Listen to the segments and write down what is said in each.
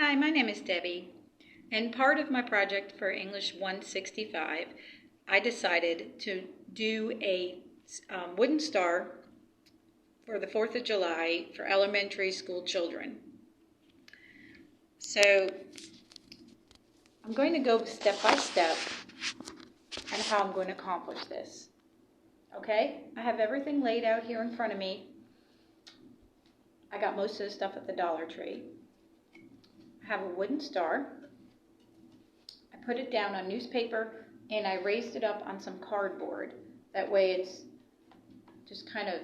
Hi, my name is Debbie, and part of my project for English 165, I decided to do a wooden star for the 4th of July for elementary school children. So I'm going to go step by step on how I'm going to accomplish this. Okay, I have everything laid out here in front of me. I got most of the stuff at the Dollar Tree. I have a wooden star. I put it down on newspaper and I raised it up on some cardboard. That way it's just kind of,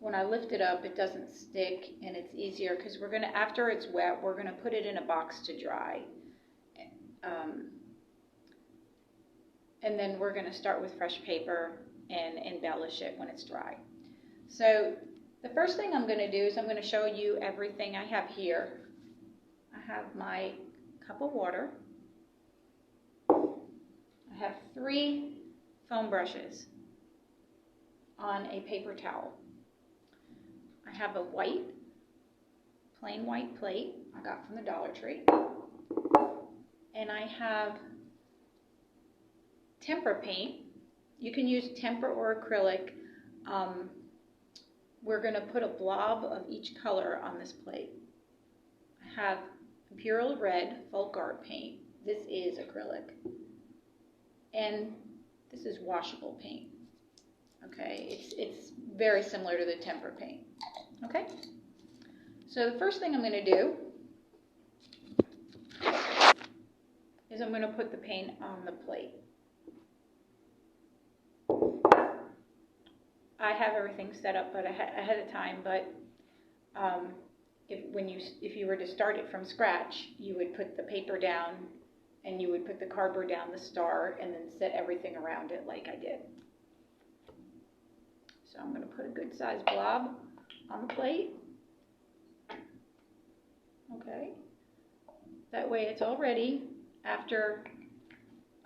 when I lift it up, it doesn't stick and it's easier because we're going to, after it's wet, we're going to put it in a box to dry. And then we're going to start with fresh paper and embellish it when it's dry. So the first thing I'm going to do is I'm going to show you everything I have here. I have my cup of water. I have 3 foam brushes on a paper towel. I have a plain white plate I got from the Dollar Tree. And I have tempera paint. You can use tempera or acrylic. We're going to put a blob of each color on this plate. I have Imperial Red Folk Art paint. This is acrylic. And this is washable paint. Okay, it's very similar to the tempera paint. Okay, so the first thing I'm going to do is I'm going to put the paint on the plate. I have everything set up but ahead of time, but if you were to start it from scratch, you would put the paper down and you would put the cardboard down the star and then set everything around it like I did. So I'm going to put a good sized blob on the plate. Okay, that way it's all ready. After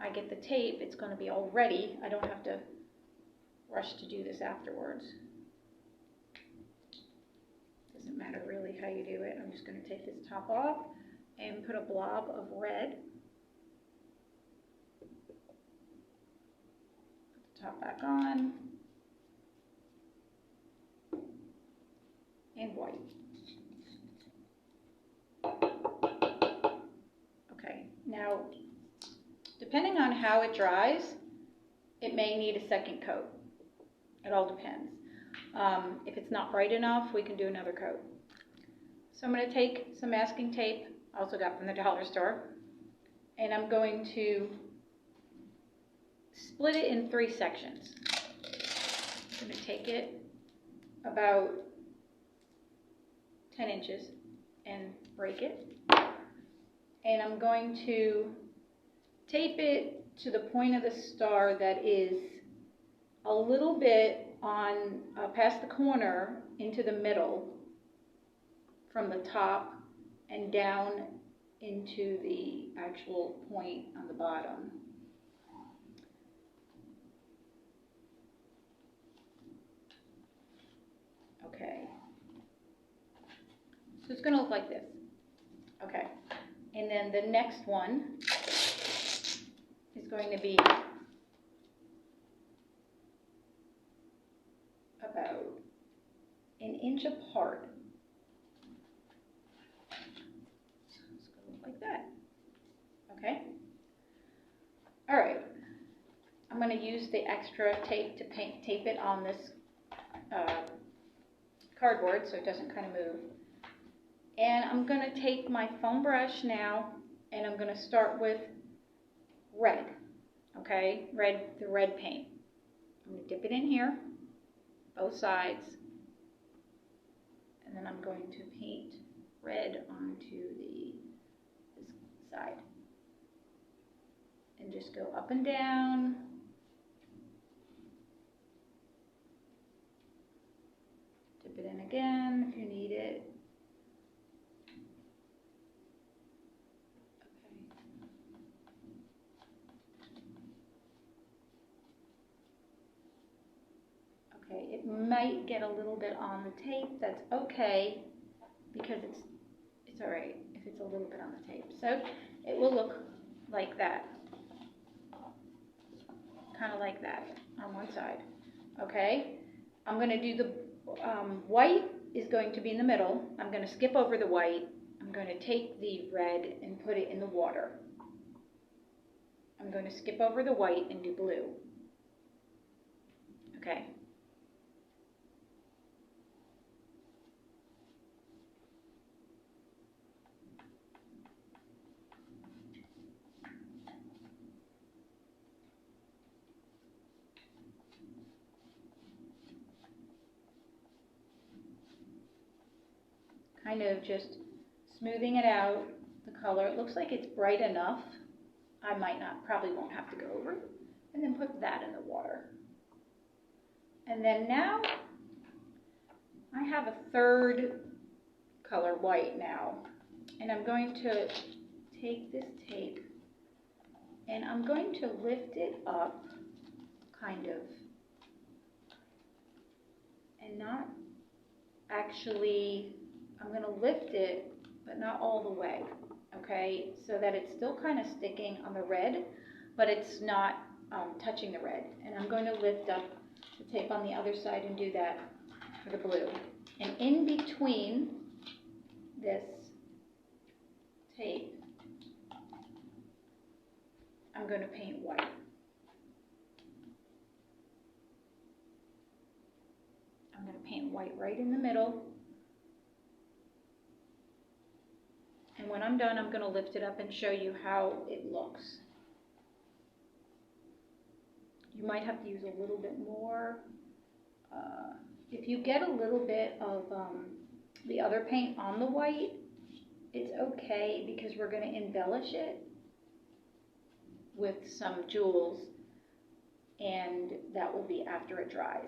I get the tape, it's going to be all ready. I don't have to rush to do this afterwards. Doesn't matter really how you do it. I'm just going to take this top off and put a blob of red. Put the top back on. And white. Okay, now depending on how it dries, it may need a second coat. It all depends. If it's not bright enough, we can do another coat. So I'm going to take some masking tape, I also got from the dollar store, and I'm going to split it in 3 sections. I'm going to take it about 10 inches and break it. And I'm going to tape it to the point of the star that is a little bit on past the corner into the middle, from the top and down into the actual point on the bottom. Okay. So it's going to look like this. Okay. And then the next one is going to be about 1 inch apart. So it's going to look like that. Okay. All right. I'm going to use the extra tape to tape it on this cardboard so it doesn't kind of move. And I'm going to take my foam brush now and I'm going to start with red. Okay, the red paint. I'm going to dip it in here, both sides, and then I'm going to paint red onto this side. And just go up and down. Dip it in again if you need it. Okay, it might get a little bit on the tape. That's okay, because it's all right if if it's a little bit on the tape. So it will look like that, kind of like that on one side. Okay, I'm going to do the white is going to be in the middle. I'm going to skip over the white. I'm going to take the red and put it in the water. I'm going to skip over the white and do blue. Okay. Kind of just smoothing it out, the color. It looks like it's bright enough. I probably won't have to go over it. And then put that in the water. And then now I have a third color, white now. And I'm going to take this tape and I'm going to lift it up, kind of, and not actually, I'm going to lift it, but not all the way, okay, so that it's still kind of sticking on the red, but it's not touching the red. And I'm going to lift up the tape on the other side and do that for the blue. And in between this tape, I'm going to paint white. I'm going to paint white right in the middle. And when I'm done, I'm going to lift it up and show you how it looks. You might have to use a little bit more. If you get a little bit of the other paint on the white, it's okay because we're going to embellish it with some jewels, and that will be after it dries.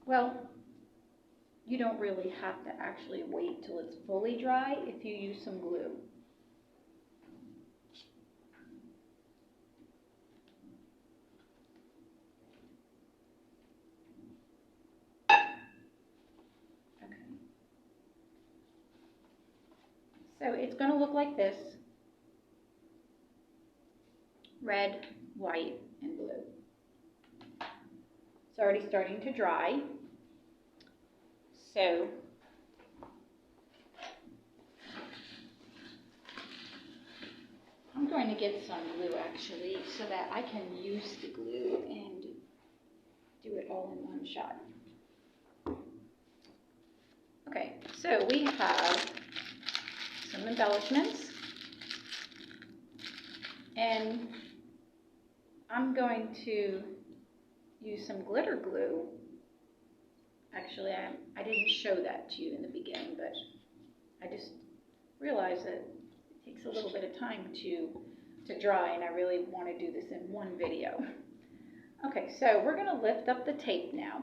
Well, you don't really have to actually wait till it's fully dry if you use some glue. Okay. So it's going to look like this: red, white, and blue. It's already starting to dry. So I'm going to get some glue actually so that I can use the glue and do it all in one shot. Okay, so we have some embellishments, and I'm going to use some glitter glue. Actually, I didn't show that to you in the beginning, but I just realized that it takes a little bit of time to dry, and I really want to do this in one video. Okay, so we're going to lift up the tape now.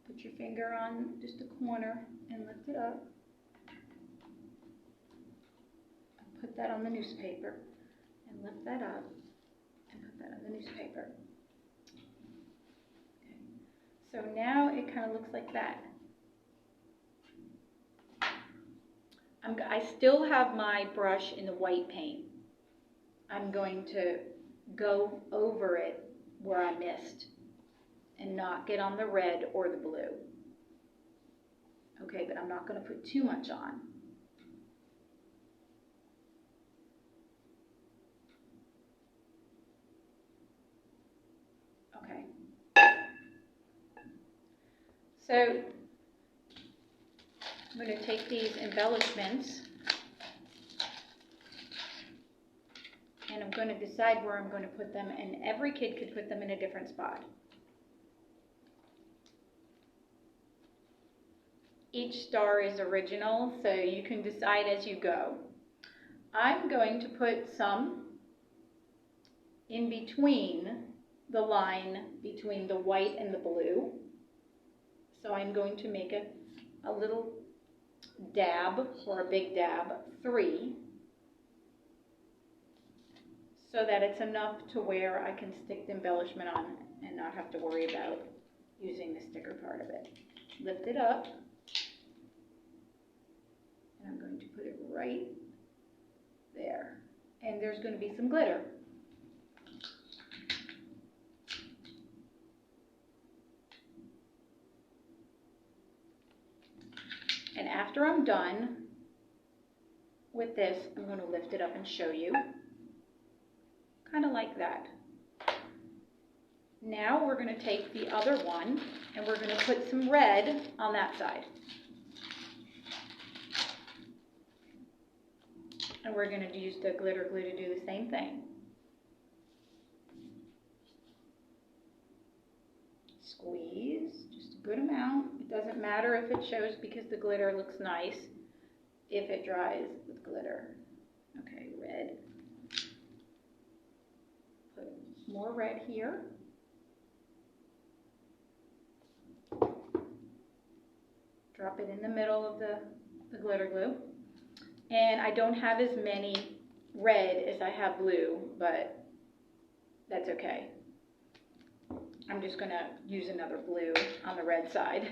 Put your finger on just a corner and lift it up. Put that on the newspaper and lift that up and put that on the newspaper. So now it kind of looks like that. I still have my brush in the white paint. I'm going to go over it where I missed and not get on the red or the blue. Okay, but I'm not going to put too much on. Okay. So I'm going to take these embellishments and I'm going to decide where I'm going to put them, and every kid could put them in a different spot. Each star is original, so you can decide as you go. I'm going to put some in between the line between the white and the blue. So I'm going to make a little dab, or a big dab, 3. so that it's enough to where I can stick the embellishment on and not have to worry about using the sticker part of it. Lift it up, and I'm going to put it right there. And there's going to be some glitter. And after I'm done with this, I'm going to lift it up and show you. Kind of like that. Now we're going to take the other one and we're going to put some red on that side. And we're going to use the glitter glue to do the same thing. Squeeze just a good amount. It doesn't matter if it shows because the glitter looks nice if it dries with glitter. Okay, red. Put more red here. Drop it in the middle of the glitter glue. And I don't have as many red as I have blue, but that's okay. I'm just going to use another blue on the red side.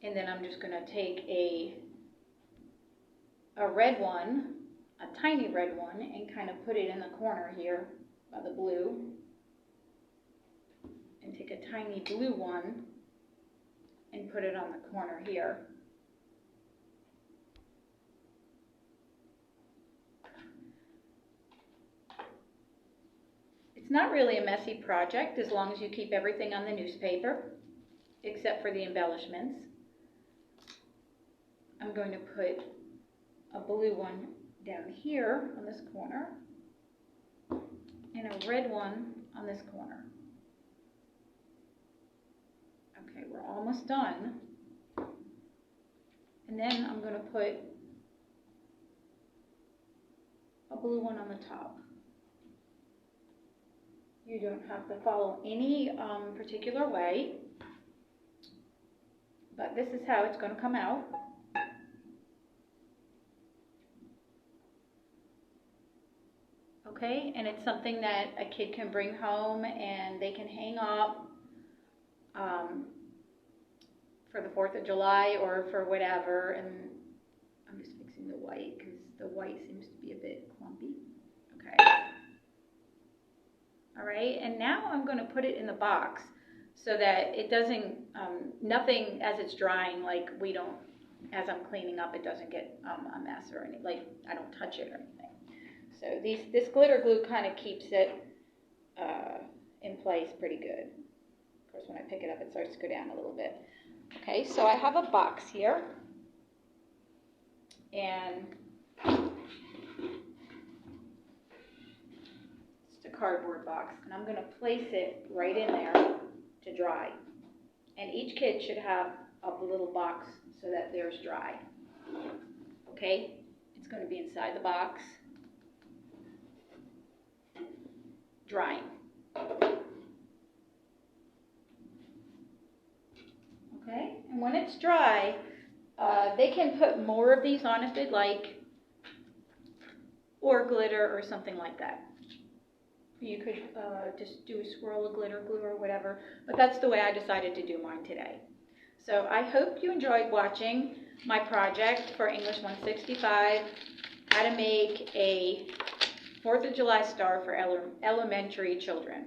And then I'm just going to take a red one, a tiny red one, and kind of put it in the corner here by the blue. And take a tiny blue one and put it on the corner here. It's not really a messy project as long as you keep everything on the newspaper, except for the embellishments. I'm going to put a blue one down here on this corner and a red one on this corner. Okay, we're almost done. And then I'm going to put a blue one on the top. You don't have to follow any particular way, but this is how it's going to come out. Okay, and it's something that a kid can bring home and they can hang up for the 4th of July or for whatever. And I'm just fixing the white because the white seems to be a bit clumpy. Okay. All right, and now I'm going to put it in the box so that it doesn't, nothing as it's drying, like we don't, as I'm cleaning up, it doesn't get a mess or anything, like I don't touch it or anything. So this glitter glue kind of keeps it in place pretty good. Of course, when I pick it up, it starts to go down a little bit. Okay, so I have a box here, and it's a cardboard box, and I'm going to place it right in there to dry. And each kid should have a little box so that theirs dry. Okay, it's going to be inside the box, drying. Okay, and when it's dry, they can put more of these on if they'd like, or glitter or something like that. You could just do a swirl of glitter glue or whatever, but that's the way I decided to do mine today. So I hope you enjoyed watching my project for English 165, how to make a 4th of July star for elementary children.